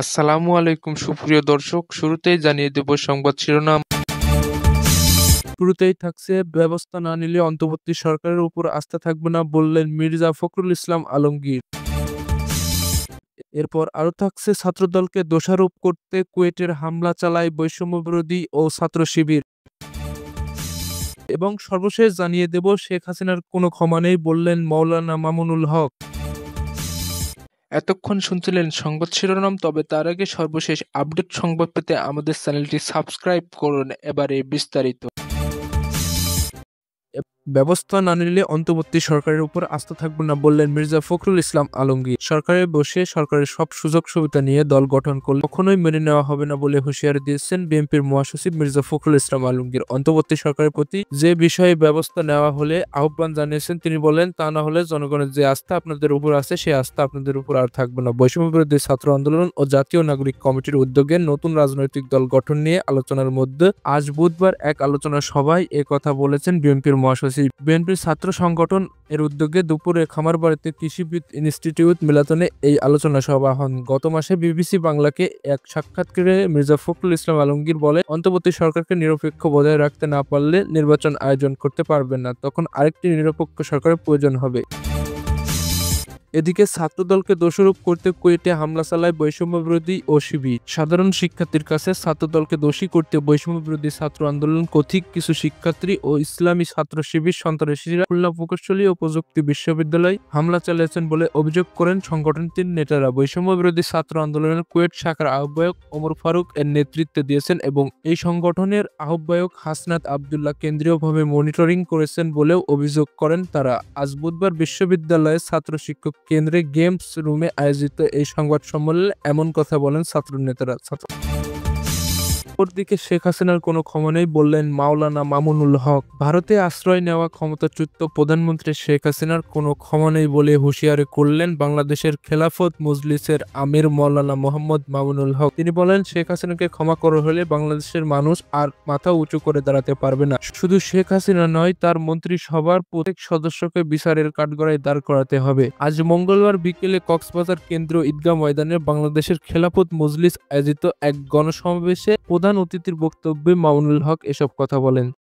আসসালামু আলাইকুম সুপ্রিয় দর্শক, শুরুতেই জানিয়ে দেব সংবাদ শিরোনাম। শুরুতেই থাকছে ব্যবস্থা না নিলে অন্তর্বর্তী সরকারের উপর আস্থা থাকবে না বললেন মির্জা ফখরুল ইসলাম আলমগীর। এরপর আরো থাকছে ছাত্রদলকে দোষারোপ করতে কুয়েটের হামলা চালায় বৈষম্য বিরোধী ও ছাত্র শিবির। এবং সর্বশেষ জানিয়ে দেব শেখ হাসিনার কোনো ক্ষমা নেই বললেন মাওলানা মামুনুল হক। এতক্ষণ শুনছিলেন সংবাদ শিরোনাম, তবে তার আগে সর্বশেষ আপডেট সংবাদ পেতে আমাদের চ্যানেলটি সাবস্ক্রাইব করুন। এবারে বিস্তারিত। ব্যবস্থা না নিলে অন্তর্বর্তী সরকারের উপর আস্থা থাকবে না বললেন মির্জা ফখরুল ইসলাম আলমগীর। সরকারে বসে সরকারের সব সুযোগ সুবিধা নিয়ে দল গঠন করলে কখনোই মেনে নেওয়া হবে না বলে হুঁশিয়ারি দিয়েছেন বিএনপির মহাসচিব মির্জা ফখরুল ইসলাম আলমগীর। অন্তর্বর্তী সরকারের প্রতি যে বিষয়ে ব্যবস্থা নেওয়া হলে আহ্বান জানিয়েছেন তিনি বলেন, তা না হলে জনগণের যে আস্থা আপনাদের উপর আছে সে আস্থা আপনাদের উপর আর থাকবে না। বৈষম্য বিরোধী ছাত্র আন্দোলন ও জাতীয় নাগরিক কমিটির উদ্যোগে নতুন রাজনৈতিক দল গঠন নিয়ে আলোচনার মধ্যে আজ বুধবার এক আলোচনা সভায় কথা বলেছেন বিএনপির মহাসচিব। বিএনপির ছাত্র সংগঠন এর উদ্যোগে দুপুরে খামারবাড়িতে কৃষিবিদ ইনস্টিটিউট মিলাতনে এই আলোচনা সভা হন। গত মাসে বিবিসি বাংলাকে এক সাক্ষাৎকারে মির্জা ফখরুল ইসলাম আলমগীর বলে, অন্তর্বর্তী সরকারকে নিরপেক্ষ বজায় রাখতে না পারলে নির্বাচন আয়োজন করতে পারবেন না, তখন আরেকটি নিরপেক্ষ সরকারের প্রয়োজন হবে। এদিকে ছাত্রদলকে দোষারোপ করতে কুয়েটে হামলা চালায় বৈষম্য বিরোধী ও শিবির। সাধারণ শিক্ষার্থীর কাছে ছাত্রদলকে দোষী করতে বৈষম্য বিরোধী ছাত্র আন্দোলন কর্তৃক কিছু শিক্ষার্থী ও ইসলামী ছাত্র শিবির সন্ত্রাসীরা খুলনা প্রকৌশলী ও প্রযুক্তি বিশ্ববিদ্যালয়ে হামলা চালিয়েছেন বলে অভিযোগ করেন সংগঠনটির নেতারা। বৈষম্য বিরোধী ছাত্র আন্দোলনের কুয়েট শাখার আহ্বায়ক ওমর ফারুক এর নেতৃত্ব দিয়েছেন এবং এই সংগঠনের আহ্বায়ক হাসনাত আবদুল্লাহ কেন্দ্রীয়ভাবে মনিটরিং করেছেন বলেও অভিযোগ করেন তারা। আজ বুধবার বিশ্ববিদ্যালয়ের ছাত্র শিক্ষক কেন্দ্রে গেমস রুমে আয়োজিত এই সংবাদ সম্মেলনে এমন কথা বলেন ছাত্র নেতারা। অপরদিকে শেখ হাসিনার কোনো ক্ষমা নেই বললেন মাওলানা মামুনুল হক। ভারতে আশ্রয় নেওয়া ক্ষমতাচ্যুত প্রধানমন্ত্রী শেখ হাসিনার কোনো ক্ষমা নেই বলে হুঁশিয়ারি করলেন বাংলাদেশের খেলাফত মজলিসের আমির মাওলানা মোহাম্মদ মামুনুল হক। তিনি বলেন, শেখ হাসিনাকে ক্ষমা করা হলে বাংলাদেশের মানুষ আর মাথা উঁচু করে দাঁড়াতে পারবে না। শুধু শেখ হাসিনা নয়, তার মন্ত্রিসভার প্রত্যেক সদস্যকে বিচারের কাঠগড়ায় দাঁড় করাতে হবে। আজ মঙ্গলবার বিকেলে কক্সবাজার কেন্দ্রীয় ঈদগাহ ময়দানে বাংলাদেশের খেলাফত মজলিস আয়োজিত এক গণসমাবেশে প্রধান অতিথির বক্তব্যে মামুনুল হক এসব কথা বলেন।